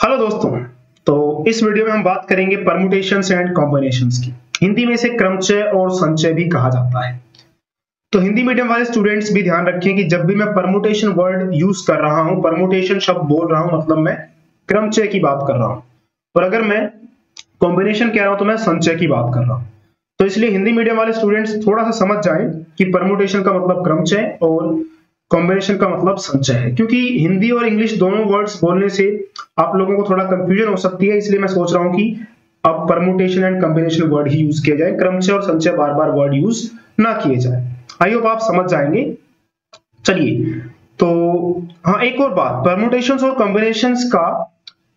Hello दोस्तों। तो इस वीडियो में हम बात करेंगे परमुटेशंस एंड कॉम्बिनेशंस की। हिंदी में इसे क्रमचय और संचय भी कहा जाता है। तो हिंदी मीडियम वाले स्टूडेंट्स भी ध्यान रखें कि जब भी मैं परमुटेशन वर्ड यूज कर रहा हूं, परमुटेशन शब्द बोल रहा हूं, मतलब मैं क्रमचय की बात कर रहा हूं, और अगर मैं कॉम्बिनेशन कह रहा हूं तो मैं संचय की बात कर रहा हूं। तो इसलिए हिंदी मीडियम वाले स्टूडेंट्स थोड़ा सा समझ जाएं कि परमुटेशन का मतलब क्रमचय और कॉम्बिनेशन का मतलब संचय है, क्योंकि हिंदी और इंग्लिश दोनों वर्ड्स बोलने से आप लोगों को थोड़ा कंफ्यूजन हो सकती है। इसलिए मैं सोच रहा हूं कि अब permutation and combination word he use किया जाए, क्रमचय और संचय बार बार वर्ड यूज ना किए जाए। आई होप आप समझ जाएंगे। चलिए, तो हाँ, एक और बात, परमुटेशंस और कॉम्बिनेशंस का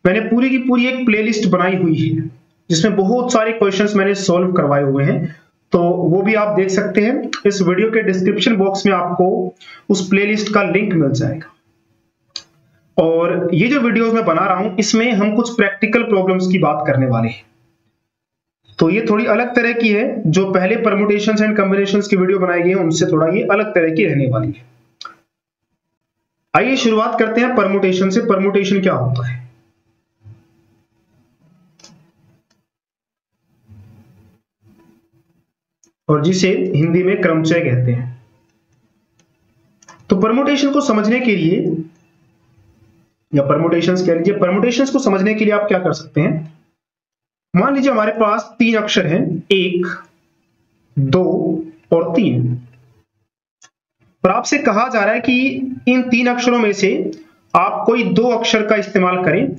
मैंने पूरी की पूरी एक प्लेलिस्ट बनाई हुई है जिसमें बहुत सारे क्वेश्चंस मैंने सॉल्व करवाए हुए हैं, तो वो भी आप देख सकते हैं। इस वीडियो के डिस्क्रिप्शन बॉक्स में आपको उस प्लेलिस्ट का लिंक मिल जाएगा। और ये जो वीडियोस मैं बना रहा हूं, इसमें हम कुछ प्रैक्टिकल प्रॉब्लम्स की बात करने वाले हैं। तो ये थोड़ी अलग तरह की है, जो पहले परमुटेशंस एंड कॉम्बिनेशंस की वीडियो बनाई गई है उनसे थोड़ा ये अलग तरह की रहने वाली है। आइए शुरुआत करते हैं परमुटेशन से। परमुटेशन क्या होता है? और जिसे हिंदी में क्रमचय कहते हैं। तो परमुटेशन को समझने के लिए, या परमुटेशंस कह लीजिए, परमुटेशंस को समझने के लिए आप क्या कर सकते हैं। मान लीजिए हमारे पास तीन अक्षर हैं, 1, 2 और 3, और आपसे कहा जा रहा है कि इन तीन अक्षरों में से आप कोई दो अक्षर का इस्तेमाल करें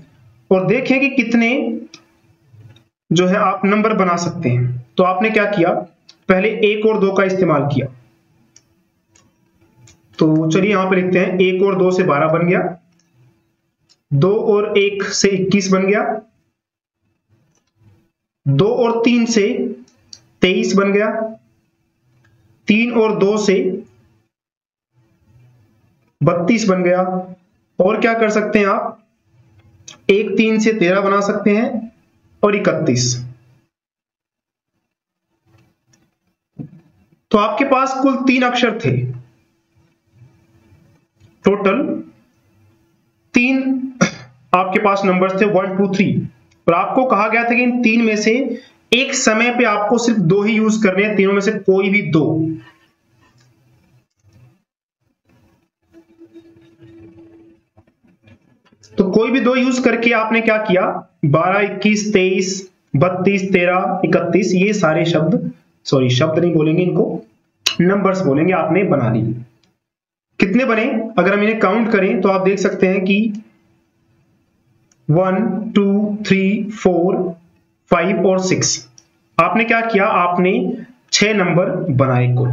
और देखें कि कितने जो है आप नंबर बना सकते हैं। तो आपने क्या किया, पहले 1 और 2 का इस्तेमाल किया। तो चलिए यहां पर लिखते हैं 1 और 2 से 12 बन गया, 2 और 1 से 21 बन गया, 2 और 3 से 23 बन गया, 3 और 2 से 32 बन गया। और क्या कर सकते हैं आप, 1 3 से 13 बना सकते हैं और 31। तो आपके पास कुल 3 अक्षर थे, टोटल 3 आपके पास नंबर्स थे, 1 2 3, और आपको कहा गया था कि इन 3 में से एक समय पे आपको सिर्फ 2 ही यूज करने हैं, तीनों में से कोई भी 2। तो कोई भी 2 यूज करके आपने क्या किया, 12 21 23 32 13 31, ये सारे शब्द, सॉरी शब्द नहीं बोलेंगे इनको, नंबर्स बोलेंगे, आपने बना ली। कितने बने, अगर हम इन्हें काउंट करें तो आप देख सकते हैं कि 1 2 3 4 5 और 6। आपने क्या किया, आपने 6 नंबर बनाए कुल।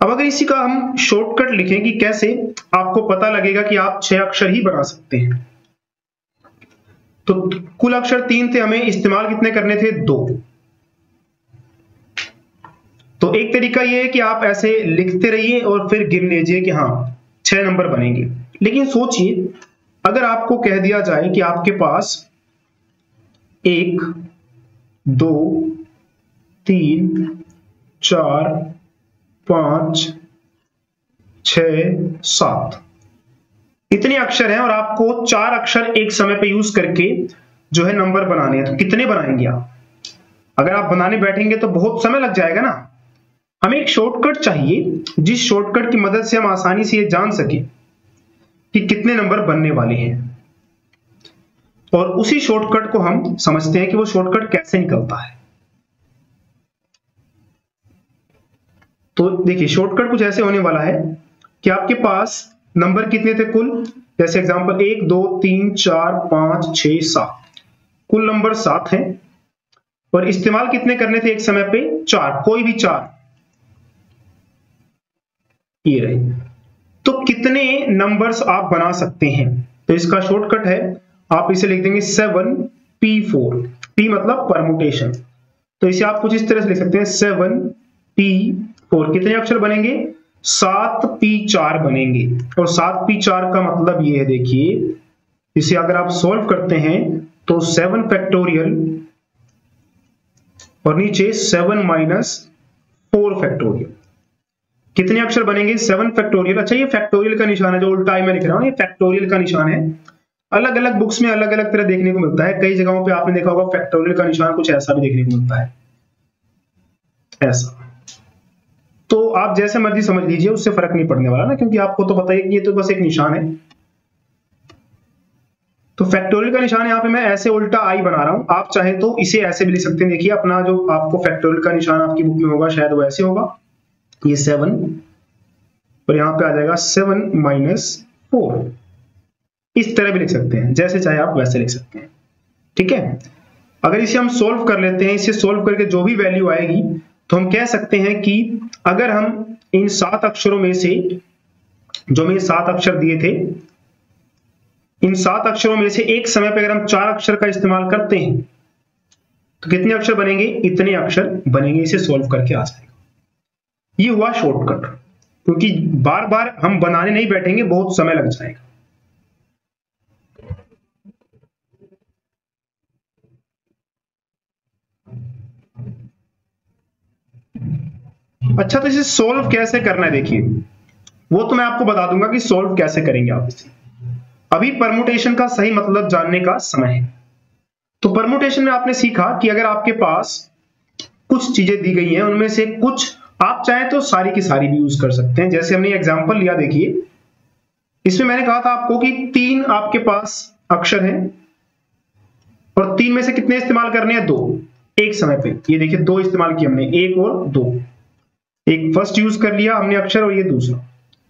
अब अगर इसी का हम शॉर्टकट लिखें कि कैसे आपको पता लगेगा कि आप 6 अक्षर ही बना सकते हैं। तो कुल अक्षर 3 थे, हमें इस्तेमाल कितने करने थे, 2। तो एक तरीका यह है कि आप ऐसे लिखते रहिए और फिर गिन लीजिए कि हाँ 6 नंबर बनेंगे। लेकिन सोचिए, अगर आपको कह दिया जाए कि आपके पास 1 2 3 4 5 6 7 इतने अक्षर हैं और आपको 4 अक्षर एक समय पे यूज करके जो है नंबर बनाने हैं, तो कितने बनाएंगे आप? अगर आप बनाने बैठेंगे तो बहुत समय लग जाएगा ना। हमें एक शॉर्टकट चाहिए, जिस शॉर्टकट की मदद से हम आसानी से ये जान सके कि कितने नंबर बनने वाले हैं, और उसी शॉर्टकट को हम समझते हैं कि वो शॉर्टकट कैसे निकलता है। तो देखिए, शॉर्टकट कुछ ऐसे होने वाला है कि आपके पास नंबर कितने थे कुल, जैसे एग्जांपल 1 2 3 4 5 6 7, कुल नंबर 7 हैं, और इस्तेमाल कितने करने थे एक समय पे, 4, कोई भी 4, ये रहे। तो कितने नंबर्स आप बना सकते हैं, तो इसका शॉर्टकट है, आप इसे लिख देंगे 7p4, p मतलब परमुटेशन। तो इसे आप कुछ इस तरह से लिख सकते हैं 7p4। कितने अक्षर बनेंगे, 7p4 बनेंगे। और 7p4 का मतलब ये है, देखिए इसे अगर आप सॉल्व करते हैं तो 7 फैक्टोरियल और नीचे 7 - 4 फैक्टोरियल। कितने अक्षर बनेंगे 7 फैक्टोरियल। अच्छा, ये फैक्टोरियल का निशान है जो उल्टा मैं लिख रहा हूँ, ये फैक्टोरियल का निशान है। अलग अलग बुक्स में अलग अलग तरह देखने को मिलता है। कई जगहों पे आपने देखा होगा फैक्टोरियल का निशान कुछ ऐसा भी देखने को मिलता है, ऐसा। तो आप जैसे मर्जी समझ लीजिए, उससे फर्क नहीं पड़ने वाला ना, क्योंकि आपको तो पता है कि ये तो बस एक निशान है। तो फैक्टोरियल का निशान यहाँ पे मैं ऐसे उल्टा आई बना रहा हूं। आप चाहे तो इसे ऐसे भी लिख सकते हैं। देखिए अपना जो आपको फैक्टोरियल का निशान आपकी बुक में होगा शायद वो ऐसे होगा, ये 7 और यहाँ पे आ जाएगा 7 - 4। इस तरह भी लिख सकते हैं, जैसे चाहे आप वैसे लिख सकते हैं, ठीक है। अगर इसे हम सोल्व कर लेते हैं, इसे सोल्व करके जो भी वैल्यू आएगी तो हम कह सकते हैं कि अगर हम इन 7 अक्षरों में से, जो मैंने 7 अक्षर दिए थे, इन 7 अक्षरों में से एक समय पे अगर हम 4 अक्षर का इस्तेमाल करते हैं तो कितने अक्षर बनेंगे, इतने अक्षर बनेंगे। इसे सोल्व करके आ जाएगा। ये हुआ शॉर्टकट, क्योंकि बार बार हम बनाने नहीं बैठेंगे, बहुत समय लग जाएगा। अच्छा, तो इसे सोल्व कैसे करना है, देखिए वो तो मैं आपको बता दूंगा कि सोल्व कैसे करेंगे आप इसे। अभी परमुटेशन का सही मतलब जानने का समय है। तो परमुटेशन में आपने सीखा कि अगर आपके पास कुछ चीजें दी गई हैं, उनमें से कुछ आप चाहें तो सारी की सारी भी यूज कर सकते हैं। जैसे हमने एग्जांपल लिया, देखिए इसमें मैंने कहा था आपको कि 3 आपके पास अक्षर हैं और 3 में से कितने इस्तेमाल करने हैं, 2 एक समय पे। ये देखिए 2 इस्तेमाल किए हमने, 1 और 2। एक फर्स्ट यूज कर लिया हमने अक्षर और ये दूसरा।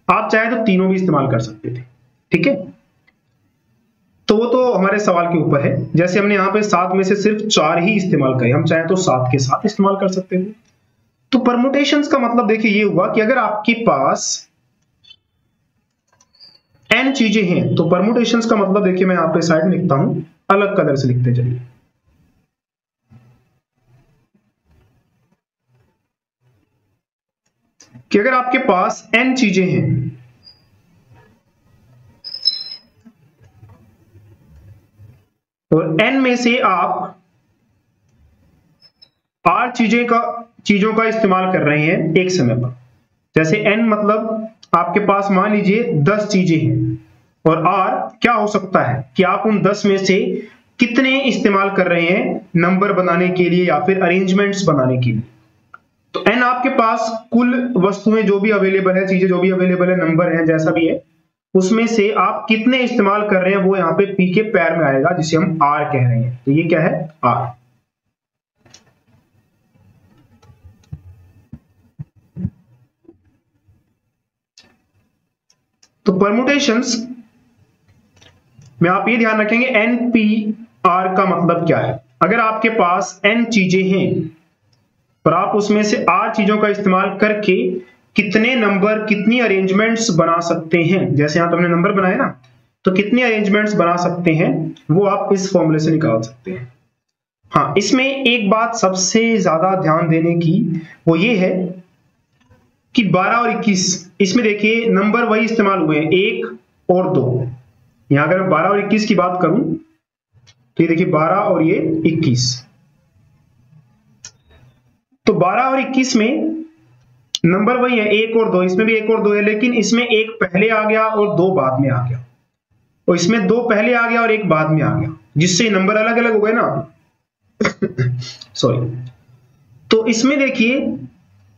आप चाहे तो तीनों भी इस्तेमाल कर सकते थे, ठीक है। तो वो तो हमारे सवाल के ऊपर है। जैसे हमने यहाँ पे 7 में से सिर्फ 4 ही इस्तेमाल करे, हम चाहे तो 7 के साथ इस्तेमाल कर सकते थे। तो परमुटेशंस का मतलब देखिए ये हुआ कि अगर आपके पास n चीजें हैं, तो परमुटेशंस का मतलब देखिए मैं यहाँ पे साइड में लिखता हूं, अलग कलर से लिखते चलिए। कि अगर आपके पास n चीजें हैं और n में से आप r चीजों का इस्तेमाल कर रहे हैं एक समय पर। जैसे n मतलब आपके पास मान लीजिए 10 चीजें हैं और r क्या हो सकता है कि आप उन 10 में से कितने इस्तेमाल कर रहे हैं नंबर बनाने के लिए या फिर अरेंजमेंट्स बनाने के लिए। तो n आपके पास कुल वस्तुएं जो भी अवेलेबल है, चीजें जो भी अवेलेबल है, नंबर है, जैसा भी है, उसमें से आप कितने इस्तेमाल कर रहे हैं वो यहाँ पे p के पैर में आएगा, जिसे हम r कह रहे हैं। तो ये क्या है, r। तो परमुटेशंस में आप ये ध्यान रखेंगे NPR का मतलब क्या है। अगर आपके पास n चीजें हैं और आप उसमें से r चीजों का इस्तेमाल करके कितने नंबर, कितनी अरेंजमेंट्स बना सकते हैं, जैसे यहां तो हमने नंबर बनाए ना, तो कितने अरेंजमेंट्स बना सकते हैं वो आप इस फॉर्मूले से निकाल सकते हैं। हाँ, इसमें एक बात सबसे ज्यादा ध्यान देने की वो ये है कि 12 और 21, इसमें देखिए नंबर वही इस्तेमाल हुए हैं, 1 और 2। यहां अगर मैं 12 और 21 की बात करूं तो ये देखिए 12 और ये 21। तो 12 और 21 में नंबर वही है, 1 और 2। इसमें भी 1 और 2 है, लेकिन इसमें 1 पहले आ गया और 2 बाद में आ गया, और इसमें 2 पहले आ गया और 1 बाद में आ गया, जिससे नंबर अलग अलग हो गए ना। सॉरी। तो इसमें देखिए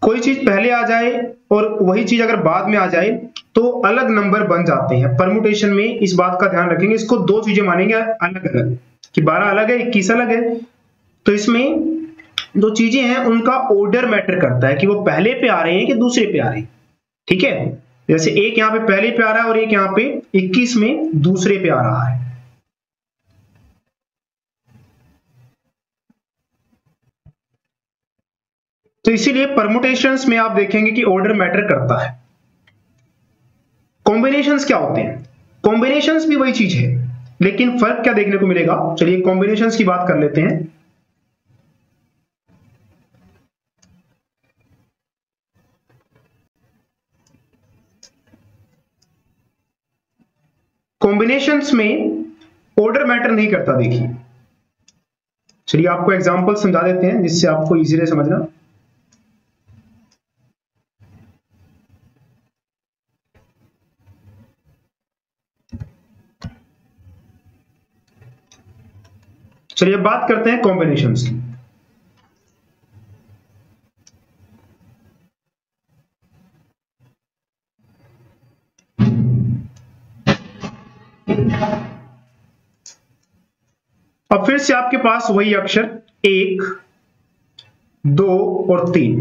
कोई चीज पहले आ जाए और वही चीज अगर बाद में आ जाए तो अलग नंबर बन जाते हैं। परमुटेशन में इस बात का ध्यान रखेंगे, इसको 2 चीजें मानेंगे अलग अलग, कि 12 अलग है, 21 अलग है। तो इसमें जो चीजें हैं उनका ऑर्डर मैटर करता है कि वो पहले पे आ रहे हैं कि दूसरे पे आ रहे हैं, ठीक है। जैसे एक यहाँ पे पहले पे आ रहा है और एक यहाँ पे 21 में दूसरे पे आ रहा है। तो इसीलिए परमुटेशंस में आप देखेंगे कि ऑर्डर मैटर करता है। कॉम्बिनेशंस क्या होते हैं, कॉम्बिनेशंस भी वही चीज है, लेकिन फर्क क्या देखने को मिलेगा, चलिए कॉम्बिनेशंस की बात कर लेते हैं। कॉम्बिनेशंस में ऑर्डर मैटर नहीं करता। देखिए चलिए आपको एग्जांपल समझा देते हैं जिससे आपको इजीली समझना। चलिए अब बात करते हैं कॉम्बिनेशंस की। अब फिर से आपके पास वही अक्षर 1, 2 और 3,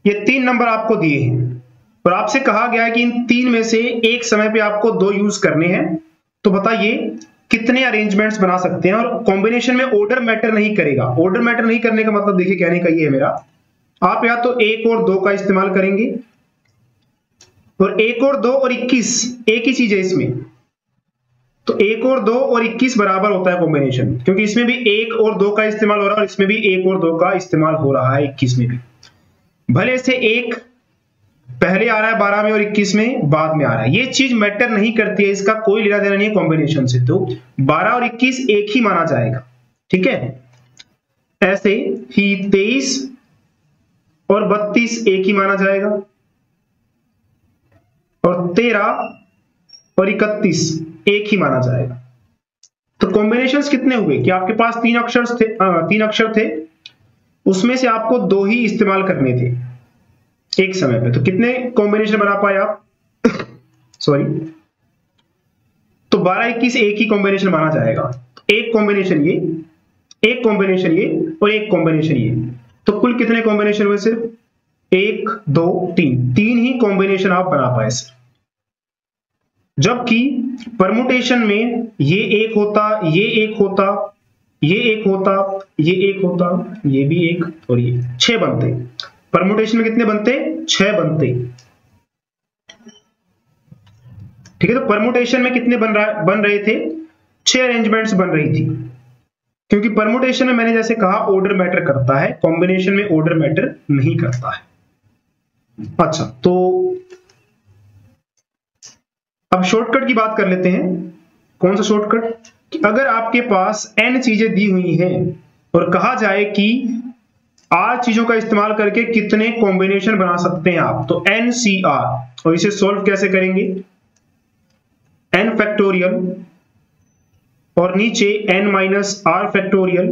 ये 3 नंबर आपको दिए हैं और आपसे कहा गया है कि इन 3 में से एक समय पे आपको 2 यूज करने हैं। तो बताइए कितने अरेंजमेंट्स बना सकते हैं। और कॉम्बिनेशन में ऑर्डर मैटर नहीं करेगा। ऑर्डर मैटर नहीं करने का मतलब देखिए कहने का ये है मेरा, आप या तो 1 और 2 का इस्तेमाल करेंगे, और 1 और 2 और 21 एक ही चीज है इसमें, तो 1 और 2 और 21 बराबर होता है कॉम्बिनेशन, क्योंकि इसमें भी 1 और 2 का इस्तेमाल हो रहा है और इसमें भी 1 और 2 का इस्तेमाल हो रहा है 21 में भी। भले से 1 पहले आ रहा है 12 में और 21 में बाद में आ रहा है, ये चीज मैटर नहीं करती है, इसका कोई लेना देना नहीं है कॉम्बिनेशन से। तो 12 और 21 एक ही माना जाएगा, ठीक है। ऐसे ही 23 और 32 एक ही माना जाएगा, और 13 और 31 एक ही माना जाएगा। तो कॉम्बिनेशंस कितने हुए कि आपके पास 3 अक्षर थे, उसमें से आपको 2 ही इस्तेमाल करने थे एक समय पे। तो कितने कॉम्बिनेशन बना पाए आप? सॉरी, तो 12, 21 एक ही कॉम्बिनेशन माना जाएगा। एक कॉम्बिनेशन ये, एक कॉम्बिनेशन ये और एक कॉम्बिनेशन ये, तो कुल कितने कॉम्बिनेशन हुए? सिर्फ 1, 2, 3 ही कॉम्बिनेशन आप बना पाए सर। जबकि परमुटेशन में ये एक होता, ये एक होता, ये एक होता, ये एक होता, ये भी एक, और ये 6 बनते। परमुटेशन में कितने बनते? 6 बनते, ठीक है। तो परमुटेशन में कितने बन रहे थे? 6 अरेंजमेंट्स बन रही थी, क्योंकि परमुटेशन में मैंने जैसे कहा ऑर्डर मैटर करता है, कॉम्बिनेशन में ऑर्डर मैटर नहीं करता है। अच्छा, तो अब शॉर्टकट की बात कर लेते हैं। कौन सा शॉर्टकट? कि अगर आपके पास n चीजें दी हुई हैं और कहा जाए कि r चीजों का इस्तेमाल करके कितने कॉम्बिनेशन बना सकते हैं आप, तो NCR, और इसे सॉल्व कैसे करेंगे? n फैक्टोरियल और नीचे n माइनस r फैक्टोरियल,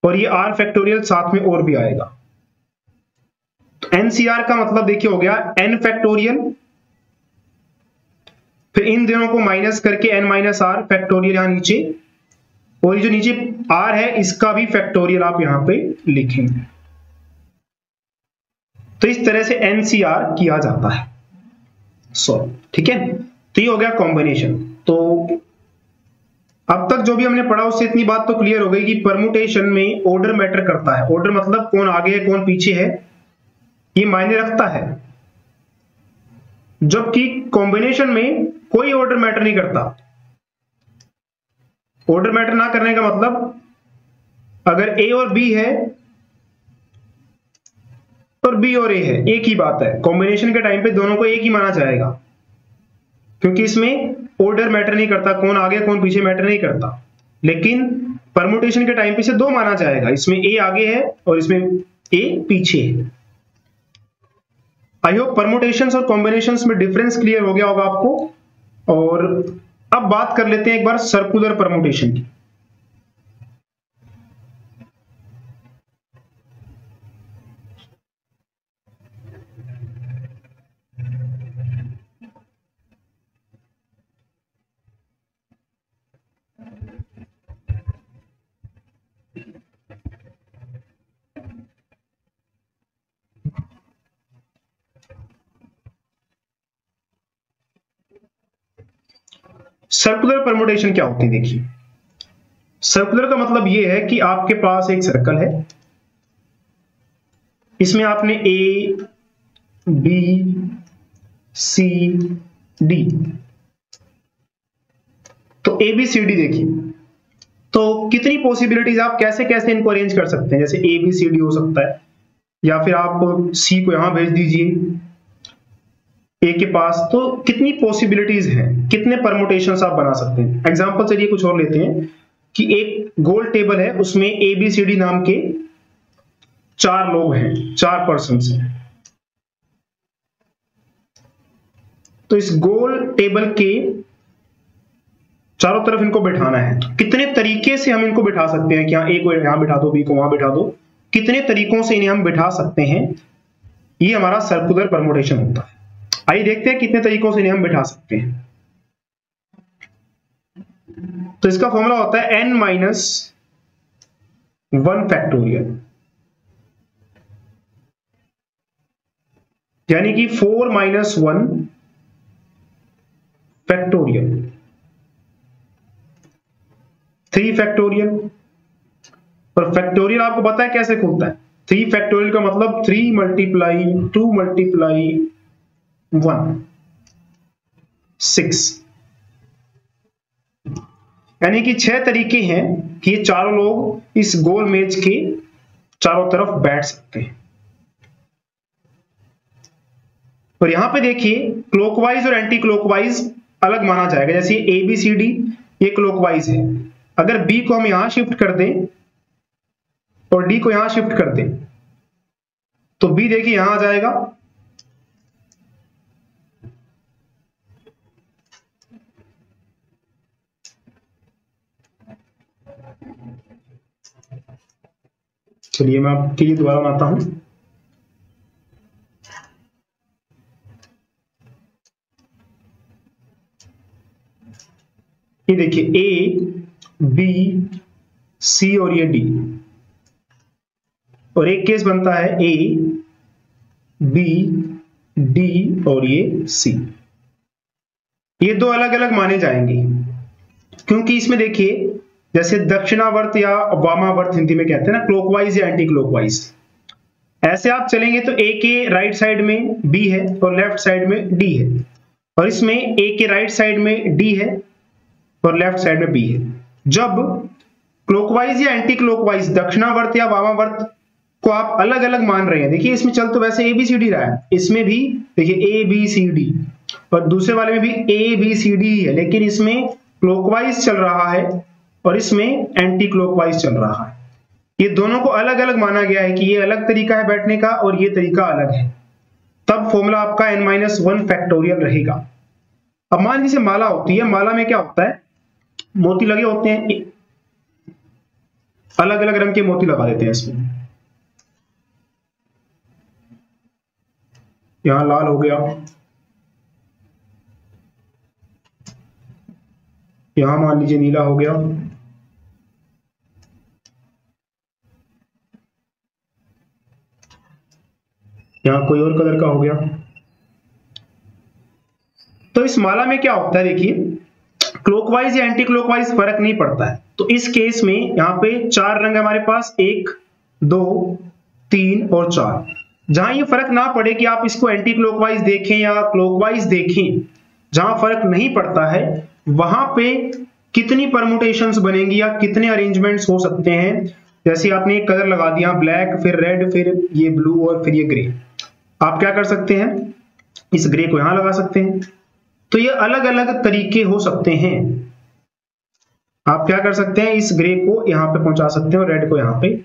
और ये r फैक्टोरियल साथ में और भी आएगा। तो NCR का मतलब देखिए हो गया n फैक्टोरियल, फिर इन दोनों को माइनस करके n माइनस r फैक्टोरियल यहां नीचे, और ये जो नीचे r है इसका भी फैक्टोरियल आप यहां पे लिखेंगे। तो इस तरह से NCR किया जाता है सॉल्व, ठीक है। तो ये हो गया कॉम्बिनेशन। तो अब तक जो भी हमने पढ़ा उससे इतनी बात तो क्लियर हो गई कि परमुटेशन में ऑर्डर मैटर करता है। ऑर्डर मतलब कौन आगे है कौन पीछे है, ये मायने रखता है। जबकि कॉम्बिनेशन में कोई ऑर्डर मैटर नहीं करता। ऑर्डर मैटर ना करने का मतलब, अगर A और B है और B और A है, एक ही बात है। कॉम्बिनेशन के टाइम पे दोनों को एक ही माना जाएगा, क्योंकि इसमें ऑर्डर मैटर नहीं करता, कौन आगे कौन पीछे मैटर नहीं करता। लेकिन परमुटेशन के टाइम पे इसे 2 माना जाएगा, इसमें A आगे है और इसमें A पीछे है। आई होप परमुटेशंस और कॉम्बिनेशंस में डिफरेंस क्लियर हो गया होगा आपको। और अब बात कर लेते हैं एक बार सर्कुलर परमुटेशन की। सर्कुलर परमुटेशन क्या होती है? देखिए, सर्कुलर का मतलब यह है कि आपके पास एक सर्कल है, इसमें आपने A, B, C, D, तो ABCD देखिए। तो कितनी पॉसिबिलिटीज, आप कैसे कैसे इनको अरेंज कर सकते हैं। जैसे ABCD हो सकता है, या फिर आप C को यहां भेज दीजिए A के पास। तो कितनी पॉसिबिलिटीज हैं, कितने परमुटेशंस आप बना सकते हैं। एग्जांपल चलिए कुछ और लेते हैं कि एक गोल टेबल है, उसमें ABCD नाम के 4 लोग हैं, 4 पर्सन्स हैं। तो इस गोल टेबल के चारों तरफ इनको बैठाना है। तो कितने तरीके से हम इनको बिठा सकते हैं कि हाँ, ए को यहाँ बिठा दो, बी को वहां बिठा दो, कितने तरीकों से इन्हें हम बिठा सकते हैं, ये हमारा सर्कुलर परमुटेशन होता है। आइए देखते हैं कितने तरीकों से इन्हें हम बिठा सकते हैं। तो इसका फॉर्मूला होता है n माइनस 1 फैक्टोरियल, यानी कि 4 माइनस 1 फैक्टोरियल, 3 फैक्टोरियल। और फैक्टोरियल आपको पता है कैसे खुलता है? 3 फैक्टोरियल का मतलब 3 मल्टीप्लाई 2 मल्टीप्लाई 1, 6, यानी कि 6 तरीके हैं कि ये चारों लोग इस गोल मेज के चारों तरफ बैठ सकते हैं। और यहां पे देखिए क्लॉकवाइज और एंटी क्लॉकवाइज अलग माना जाएगा। जैसे ए बी सी डी ये क्लॉकवाइज है, अगर बी को हम यहां शिफ्ट कर दें और डी को यहां शिफ्ट कर दें तो बी देखिए यहां आ जाएगा, चलिए मैं आपके लिए दोबारा बनाता हूं। ये देखिए ए बी सी और ये डी, और एक केस बनता है ए बी डी और ये सी। ये दो अलग अलग माने जाएंगे क्योंकि इसमें देखिए जैसे दक्षिणावर्त या वामावर्त हिंदी में कहते हैं ना, क्लॉकवाइज या एंटी क्लॉकवाइज, ऐसे आप चलेंगे तो ए के राइट साइड में बी है और लेफ्ट साइड में डी है, और इसमें ए के राइट साइड में डी है और लेफ्ट साइड में बी है। जब क्लॉकवाइज या एंटी क्लॉकवाइज, दक्षिणावर्त या वामावर्त को आप अलग अलग मान रहे हैं, देखिए इसमें चल तो वैसे ए बी सी डी रहा है, इसमें भी देखिए ए बी सी डी, और दूसरे वाले में भी ए बी सी डी है, लेकिन इसमें क्लॉकवाइज चल रहा है और इसमें एंटी क्लॉकवाइज चल रहा है। ये दोनों को अलग अलग माना गया है कि ये अलग तरीका है बैठने का और ये तरीका अलग है, तब फॉर्मूला आपका n-1 फैक्टोरियल रहेगा। अब मान लीजिए माला होती है, माला में क्या होता है, मोती लगे होते हैं, अलग अलग रंग के मोती लगा देते हैं इसमें, यहां लाल हो गया, यहां मान लीजिए नीला हो गया, यहां कोई और कलर का हो गया। तो इस माला में क्या होता है, देखिए क्लॉकवाइज या एंटी क्लॉकवाइज फर्क नहीं पड़ता है। तो इस केस में यहां पे 4 रंग हमारे पास, 1 2 3 और 4। जहां ये फर्क ना पड़े कि आप इसको एंटी क्लॉकवाइज देखें या क्लॉकवाइज देखें, जहां फर्क नहीं पड़ता है वहां पे कितनी परमुटेशंस बनेंगी या कितने अरेंजमेंट्स हो सकते हैं। जैसे आपने एक कलर लगा दिया ब्लैक, फिर रेड, फिर ये ब्लू और फिर ये ग्रे, आप क्या कर सकते हैं, इस ग्रे को यहां लगा सकते हैं। तो ये अलग अलग तरीके हो सकते हैं। आप क्या कर सकते हैं, इस ग्रे को यहां पे पहुंचा सकते हैं और रेड को यहां पे।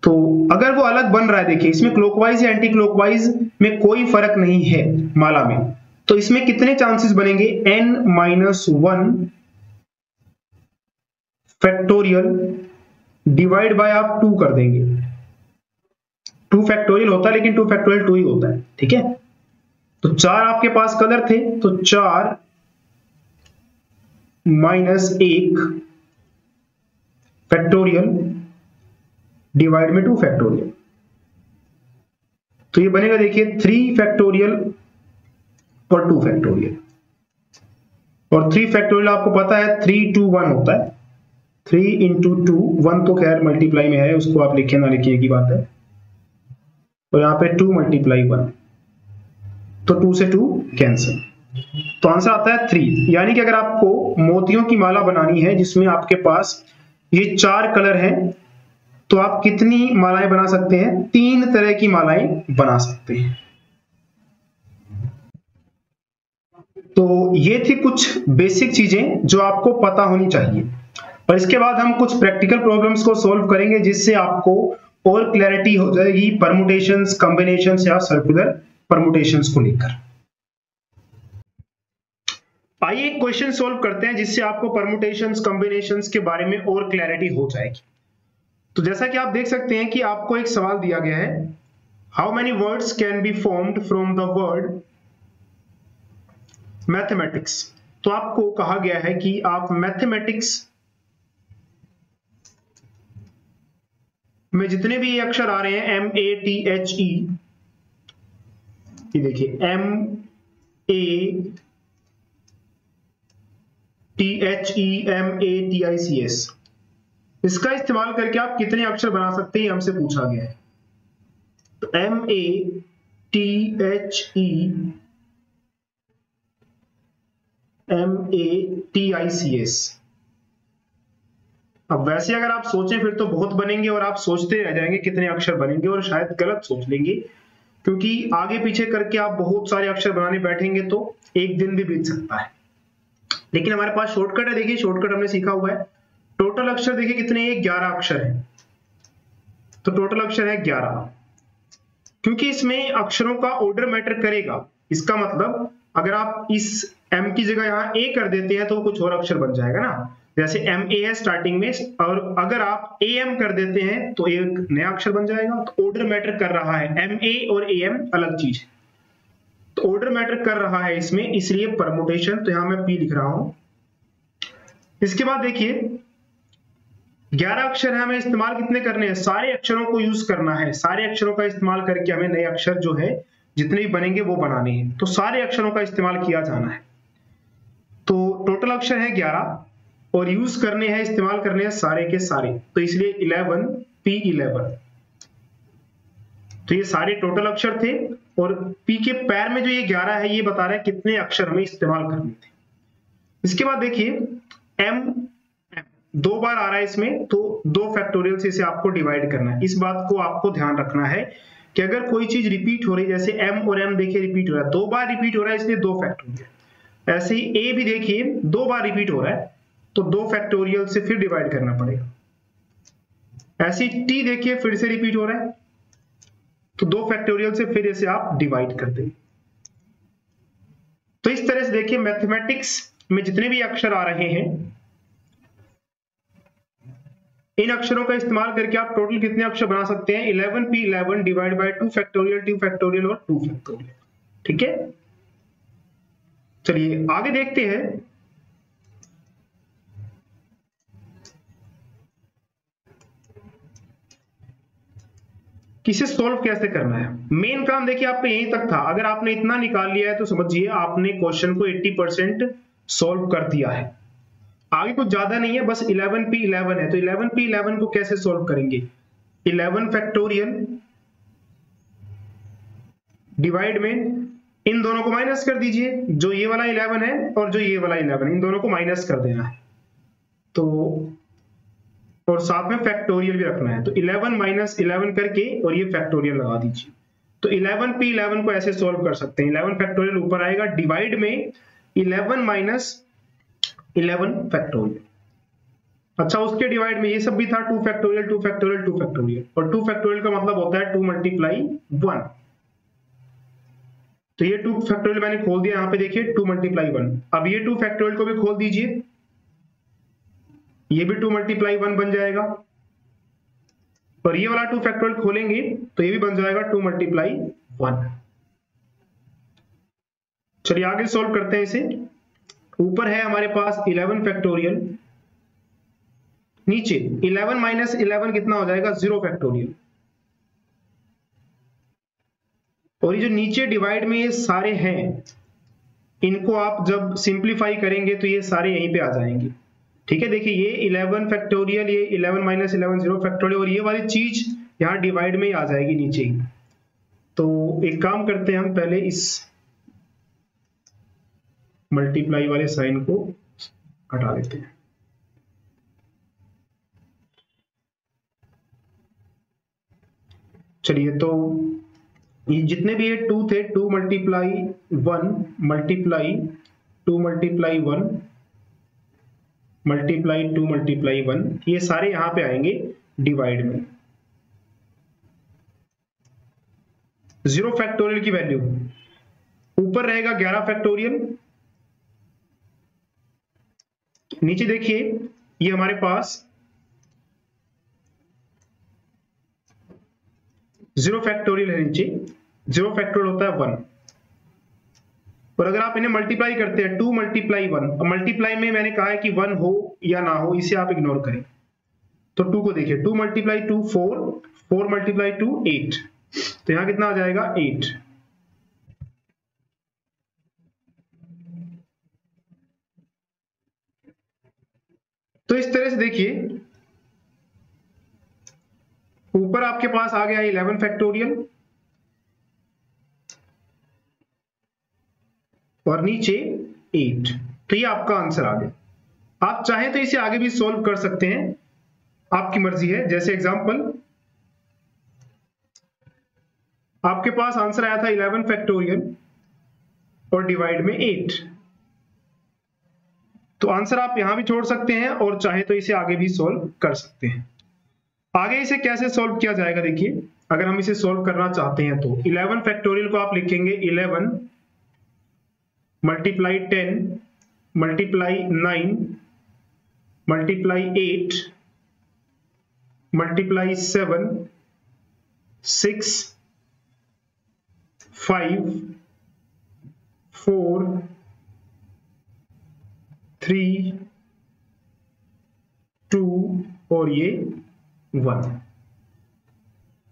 तो अगर वो अलग बन रहा है, देखिए इसमें क्लॉकवाइज या एंटी क्लॉकवाइज में कोई फर्क नहीं है माला में, तो इसमें कितने चांसेस बनेंगे, n-1 फैक्टोरियल डिवाइड बाय आप 2 कर देंगे। 2 फैक्टोरियल होता है लेकिन 2 फैक्टोरियल 2 ही होता है, ठीक है। तो 4 आपके पास कलर थे, तो 4 माइनस 1 फैक्टोरियल डिवाइड में 2 फैक्टोरियल, तो ये बनेगा देखिए 3 फैक्टोरियल और 2 फैक्टोरियल। और 3 फैक्टोरियल आपको पता है 3 2 1 होता है, 3 इंटू 2, 1 तो खैर मल्टीप्लाई में है, उसको आप लिखे ना लिखिए की बात है। तो यहाँ पे 2 मल्टीप्लाई 1, तो 2 से 2 कैंसिल, तो आंसर आता है 3। यानी कि अगर आपको मोतियों की माला बनानी है जिसमें आपके पास ये 4 कलर हैं, तो आप कितनी मालाएं बना सकते हैं, 3 तरह की मालाएं बना सकते हैं। तो ये थी कुछ बेसिक चीजें जो आपको पता होनी चाहिए, और इसके बाद हम कुछ प्रैक्टिकल प्रॉब्लम्स को सॉल्व करेंगे जिससे आपको और क्लैरिटी हो जाएगी परमुटेशंस, कॉम्बिनेशंस या सर्कुलर परमुटेशंस को लेकर। आइए एक क्वेश्चन सोल्व करते हैं जिससे आपको परमुटेशंस कॉम्बिनेशंस के बारे में और क्लैरिटी हो जाएगी। तो जैसा कि आप देख सकते हैं कि आपको एक सवाल दिया गया है, how many words can be formed from the word mathematics. तो आपको कहा गया है कि आप मैथमेटिक्स में जितने भी ये अक्षर आ रहे हैं MATHE, ये देखिए MATHEMATICS, इसका इस्तेमाल करके आप कितने अक्षर बना सकते हैं हमसे पूछा गया है। तो MATHEMATICS। अब वैसे अगर आप सोचें फिर तो बहुत बनेंगे और आप सोचते रह जाएंगे कितने अक्षर बनेंगे और शायद गलत सोच लेंगे, क्योंकि आगे पीछे करके आप बहुत सारे अक्षर बनाने बैठेंगे तो एक दिन भी बीत सकता है। लेकिन हमारे पास शॉर्टकट है, देखिए शॉर्टकट हमने सीखा हुआ है। टोटल अक्षर देखिए कितने हैं, 11 अक्षर हैं। तो टोटल अक्षर है 11। क्योंकि इसमें अक्षरों का ऑर्डर मैटर करेगा, इसका मतलब अगर आप इस M की जगह यहाँ A कर देते हैं तो कुछ और अक्षर बन जाएगा ना, जैसे MA है स्टार्टिंग में, और अगर आप AM कर देते हैं तो एक नया अक्षर बन जाएगा। तो ऑर्डर मैटर कर रहा है, MA और AM अलग चीज है, तो ऑर्डर मैटर कर रहा है इसमें, इसलिए परमुटेशन। तो यहां मैं P लिख रहा हूं। इसके बाद देखिए 11 अक्षर है, हमें इस्तेमाल कितने करने हैं, सारे अक्षरों को यूज करना है। सारे अक्षरों का इस्तेमाल करके हमें नए अक्षर जो है जितने भी बनेंगे वो बनाने हैं, तो सारे अक्षरों का इस्तेमाल किया जाना है। तो टोटल अक्षर है 11 और यूज करने हैं, इस्तेमाल करने हैं सारे के सारे, तो इसलिए 11 P11। तो ये सारे टोटल अक्षर थे और P के पैर में जो ये 11 है ये बता रहा है कितने अक्षर हमें इस्तेमाल करने थे। इसके बाद देखिए M 2 बार आ रहा है इसमें, तो 2 फैक्टोरियल से इसे आपको डिवाइड करना है। इस बात को आपको ध्यान रखना है कि अगर कोई चीज रिपीट हो रही है, जैसे M और M देखिए रिपीट हो रहा है, 2 बार रिपीट हो रहा है इसलिए 2 फैक्टोरियल। ऐसे ही A भी देखिए 2 बार रिपीट हो रहा है तो 2 फैक्टोरियल से फिर डिवाइड करना पड़ेगा। ऐसे ही T देखिए फिर से रिपीट हो रहा है तो 2 फैक्टोरियल से फिर इसे आप डिवाइड कर देंगे। तो इस तरह से देखिए मैथमेटिक्स में जितने भी अक्षर आ रहे हैं, इन अक्षरों का इस्तेमाल करके आप टोटल कितने अक्षर बना सकते हैं, 11P11 divide by 2 factorial 2 factorial और 2 फैक्टोरियल। ठीक है, चलिए आगे देखते हैं। किसे सॉल्व कैसे करना है। मेन काम देखिए आपका यहीं तक था, अगर आपने इतना निकाल लिया है तो समझिए आपने क्वेश्चन को 80% सॉल्व कर दिया है। आगे कुछ ज्यादा नहीं है, बस 11P11 है, तो 11P11 को कैसे सॉल्व करेंगे, 11 फैक्टोरियल डिवाइड में इन दोनों को माइनस कर दीजिए, जो ये वाला 11 है और जो ये वाला 11, इन दोनों को माइनस कर देना है, तो और साथ में फैक्टोरियल भी रखना है। तो 11 माइनस 11 करके और ये फैक्टोरियल लगा दीजिए। तो 11P11 को ऐसे सॉल्व कर सकते हैं, 11 फैक्टोरियल ऊपर आएगा डिवाइड में 11 माइनस 11 फैक्टोरियल। अच्छा उसके डिवाइड में ये सब भी था, 2 फैक्टोरियल 2 फैक्टोरियल 2 फैक्टोरियल, और 2 फैक्टोरियल का मतलब होता है 2 मल्टीप्लाई 1। तो ये 2 फैक्टोरियल मैंने खोल दिया, यहाँ पे देखिए 2 मल्टीप्लाई 1। अब ये 2 फैक्टोरियल को भी खोल दीजिए, ये भी 2 मल्टीप्लाई 1 बन जाएगा, और ये वाला 2 फैक्टोरियल खोलेंगे तो ये भी बन जाएगा 2 मल्टीप्लाई 1। चलिए आगे सॉल्व करते हैं इसे। ऊपर है हमारे पास 11 फैक्टोरियल, नीचे 11 माइनस 11 कितना हो जाएगा, 0 फैक्टोरियल, और ये जो नीचे डिवाइड में ये सारे हैं इनको आप जब सिंप्लीफाई करेंगे तो ये सारे यहीं पे आ जाएंगे। ठीक है, देखिए ये 11 फैक्टोरियल, ये 11 माइनस 11 0 फैक्टोरियल, और ये वाली चीज यहाँ डिवाइड में ही आ जाएगी नीचे ही। तो एक काम करते हैं हम पहले इस मल्टीप्लाई वाले साइन को हटा देते हैं। चलिए तो ये जितने भी ये 2 थे, 2 multiply 1 multiply 2 multiply 1 multiply 2 multiply 1, ये सारे यहां पे आएंगे डिवाइड में। 0 फैक्टोरियल की वैल्यू ऊपर रहेगा 11 फैक्टोरियल, नीचे देखिए ये हमारे पास 0 फैक्टोरियल है, नीचे 0 फैक्टोरियल होता है 1, और अगर आप इन्हें मल्टीप्लाई करते हैं 2 मल्टीप्लाई 1, मल्टीप्लाई में मैंने कहा है कि 1 हो या ना हो, इसे आप इग्नोर करें। तो 2 को देखिए, 2 मल्टीप्लाई 2 4, 4 मल्टीप्लाई 2 8, तो यहां कितना आ जाएगा 8। तो इस तरह से देखिए ऊपर आपके पास आ गया 11 फैक्टोरियल और नीचे 8, तो ये आपका आंसर आ गया। आप चाहें तो इसे आगे भी सॉल्व कर सकते हैं, आपकी मर्जी है। जैसे एग्जांपल आपके पास आंसर आया था 11 फैक्टोरियल और डिवाइड में 8, तो आंसर आप यहां भी छोड़ सकते हैं और चाहे तो इसे आगे भी सॉल्व कर सकते हैं। आगे इसे कैसे सॉल्व किया जाएगा देखिए, अगर हम इसे सॉल्व करना चाहते हैं तो 11 फैक्टोरियल को आप लिखेंगे 11 मल्टीप्लाई 10 मल्टीप्लाई 9 मल्टीप्लाई 8 मल्टीप्लाई 7 6 5 4 3 2 और ये 1।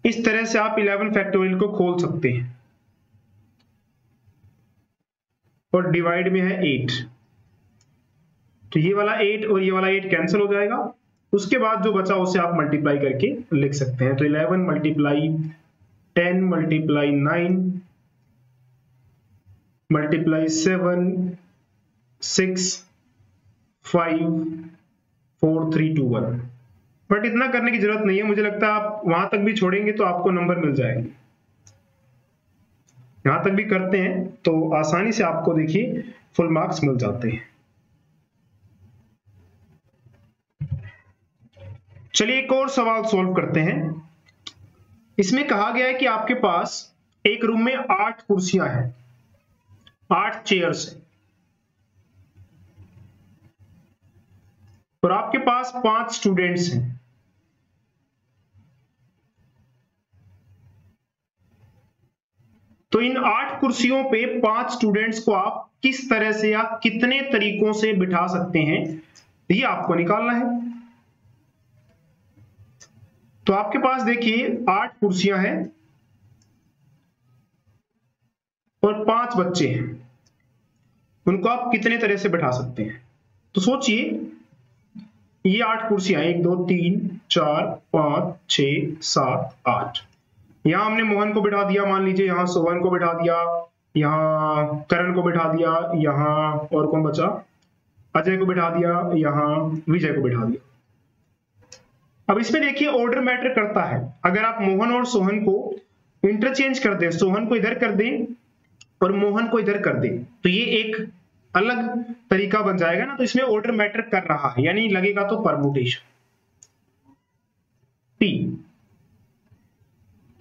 इस तरह से आप 11 फैक्टोरियल को खोल सकते हैं। और डिवाइड में है 8, तो ये वाला 8 और ये वाला 8 कैंसिल हो जाएगा। उसके बाद जो बचा उसे आप मल्टीप्लाई करके लिख सकते हैं। तो 11 मल्टीप्लाई 10 मल्टीप्लाई 9 मल्टीप्लाई 7 6 5 4 3 2 1। बट इतना करने की जरूरत नहीं है, मुझे लगता है आप वहां तक भी छोड़ेंगे तो आपको नंबर मिल जाएंगे। यहां तक भी करते हैं तो आसानी से आपको देखिए फुल मार्क्स मिल जाते हैं। चलिए एक और सवाल सॉल्व करते हैं। इसमें कहा गया है कि आपके पास एक रूम में 8 कुर्सियां हैं, 8 चेयर्स हैं, और आपके पास 5 स्टूडेंट्स हैं। तो इन 8 कुर्सियों पे 5 स्टूडेंट्स को आप किस तरह से या कितने तरीकों से बिठा सकते हैं, ये आपको निकालना है। तो आपके पास देखिए 8 कुर्सियां हैं और 5 बच्चे हैं, उनको आप कितने तरह से बिठा सकते हैं। तो सोचिए ये 8 कुर्सियां 1 2 3 4 5 6 7 8। यहां हमने मोहन को बिठा दिया, मान लीजिए यहां सोहन को बिठा दिया, यहां करण को बिठा दिया, यहां और कौन बचा, अजय को बिठा दिया, यहां विजय को बिठा दिया। अब इसमें देखिए ऑर्डर मैटर करता है। अगर आप मोहन और सोहन को इंटरचेंज कर दें, सोहन को इधर कर दें और मोहन को इधर कर दें, तो ये एक अलग तरीका बन जाएगा ना। तो इसमें ऑर्डर मैटर कर रहा है, यानी लगेगा तो परमुटेशन P।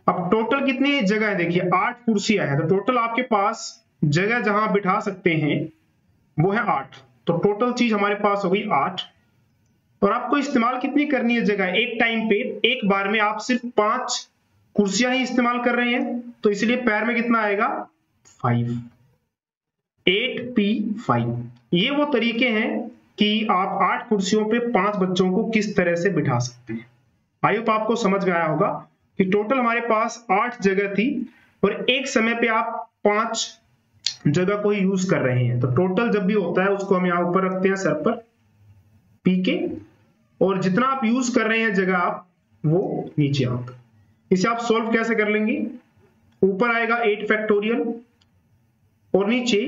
अब टोटल कितनी जगह है देखिए 8 कुर्सियां हैं, तो टोटल आपके पास जगह जहां बिठा सकते हैं वो है 8। तो टोटल चीज हमारे पास हो गई 8, और आपको इस्तेमाल कितनी करनी है जगह, एक टाइम पे एक बार में आप सिर्फ 5 कुर्सियां ही इस्तेमाल कर रहे हैं, तो इसलिए पैर में कितना आएगा 5, 8P5। ये वो तरीके हैं कि आप 8 कुर्सियों पे 5 बच्चों को किस तरह से बिठा सकते हैं। आई होप आपको समझ में आया होगा कि टोटल हमारे पास 8 जगह थी और एक समय पे आप 5 जगह को ही यूज कर रहे हैं। तो टोटल जब भी होता है उसको हम यहां ऊपर रखते हैं सर पर P के, और जितना आप यूज कर रहे हैं जगह आप वो नीचे आता है। इसे आप सोल्व कैसे कर लेंगे, ऊपर आएगा 8 फैक्टोरियल और नीचे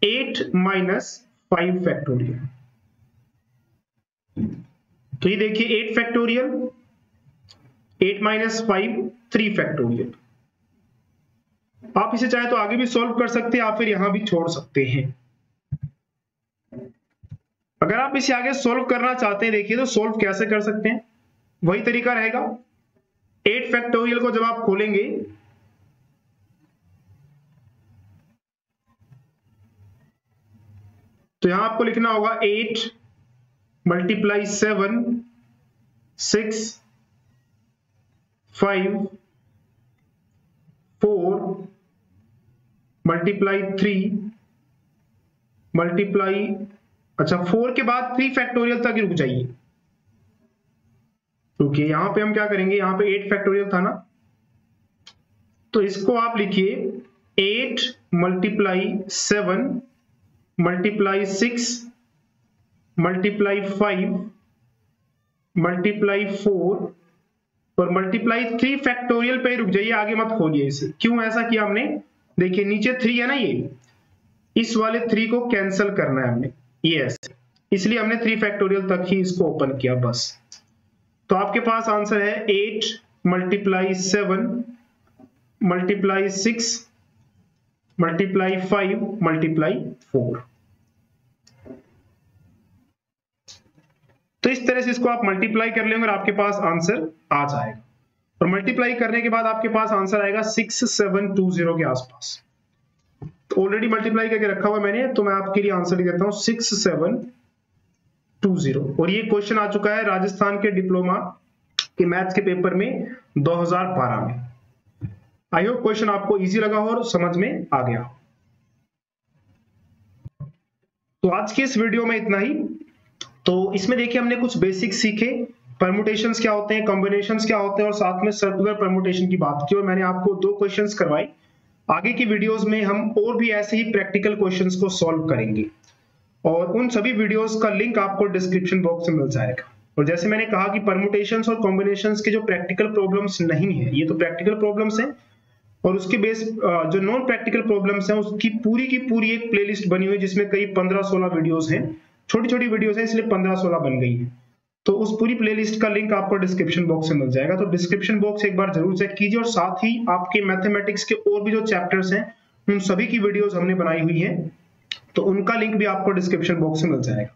8 माइनस 5 फैक्टोरियल। तो ये देखिए 8 फैक्टोरियल 8 माइनस 5 3 फैक्टोरियल। आप इसे चाहे तो आगे भी सॉल्व कर सकते हैं या फिर यहां भी छोड़ सकते हैं। अगर आप इसे आगे सॉल्व करना चाहते हैं देखिए तो सॉल्व कैसे कर सकते हैं, वही तरीका रहेगा। 8 फैक्टोरियल को जब आप खोलेंगे तो यहां आपको लिखना होगा 8 मल्टीप्लाई 7 6 5 4 मल्टीप्लाई 3 मल्टीप्लाई, अच्छा 4 के बाद 3 फैक्टोरियल तक रुक जाइए, रुकिए यहां पे हम क्या करेंगे, यहां पे 8 फैक्टोरियल था ना, तो इसको आप लिखिए 8 मल्टीप्लाई 7 मल्टीप्लाई 6 मल्टीप्लाई 5 मल्टीप्लाई 4 और मल्टीप्लाई 3 फैक्टोरियल पे ही रुक जाइए, आगे मत खोलिए इसे। क्यों ऐसा किया हमने, देखिए नीचे 3 है ना, ये इस वाले 3 को कैंसिल करना है हमने, ये ऐसे, इसलिए हमने 3 फैक्टोरियल तक ही इसको ओपन किया बस। तो आपके पास आंसर है 8 मल्टीप्लाई 7 मल्टीप्लाई 6 मल्टीप्लाई 5 मल्टीप्लाई 4। तो इस तरह से इसको आप मल्टीप्लाई कर लेंगे और आपके पास आंसर आ जाएगा, और मल्टीप्लाई करने के बाद आपके पास आंसर आएगा 6720 के आसपास। तो ऑलरेडी मल्टीप्लाई करके रखा हुआ मैंने, तो मैं आपके लिए आंसर लिख देता हूं 6720, और ये क्वेश्चन आ चुका है राजस्थान के डिप्लोमा के मैथ्स के पेपर में 2012 में। आई होप क्वेश्चन आपको इजी लगा हो और समझ में आ गया हो। तो आज के इस वीडियो में इतना ही। तो इसमें देखिए हमने कुछ बेसिक सीखे, परमुटेशंस क्या होते हैं, कॉम्बिनेशंस क्या होते हैं, और साथ में सर्कुलर परमुटेशन की बात की, और मैंने आपको 2 क्वेश्चंस करवाए। आगे की वीडियोस में हम और भी ऐसे ही प्रैक्टिकल क्वेश्चंस को सॉल्व करेंगे, और उन सभी वीडियोस का लिंक आपको डिस्क्रिप्शन बॉक्स में मिल जाएगा। और जैसे मैंने कहा कि परमुटेशंस और कॉम्बिनेशंस के जो प्रैक्टिकल प्रॉब्लम्स नहीं है, ये तो प्रैक्टिकल प्रॉब्लम्स हैं, और उसके बेस जो नॉन प्रैक्टिकल प्रॉब्लम्स हैं उसकी पूरी की पूरी एक प्लेलिस्ट बनी हुई है, जिसमें कई 15-16 वीडियोस हैं, छोटी छोटी वीडियोस हैं इसलिए 15-16 बन गई है। तो उस पूरी प्लेलिस्ट का लिंक आपको डिस्क्रिप्शन बॉक्स में मिल जाएगा, तो डिस्क्रिप्शन बॉक्स एक बार जरूर चेक कीजिए। और साथ ही आपके मैथमेटिक्स के और भी जो चैप्टर्स हैं उन सभी की वीडियोस हमने बनाई हुई है, तो उनका लिंक भी आपको डिस्क्रिप्शन बॉक्स में मिल जाएगा।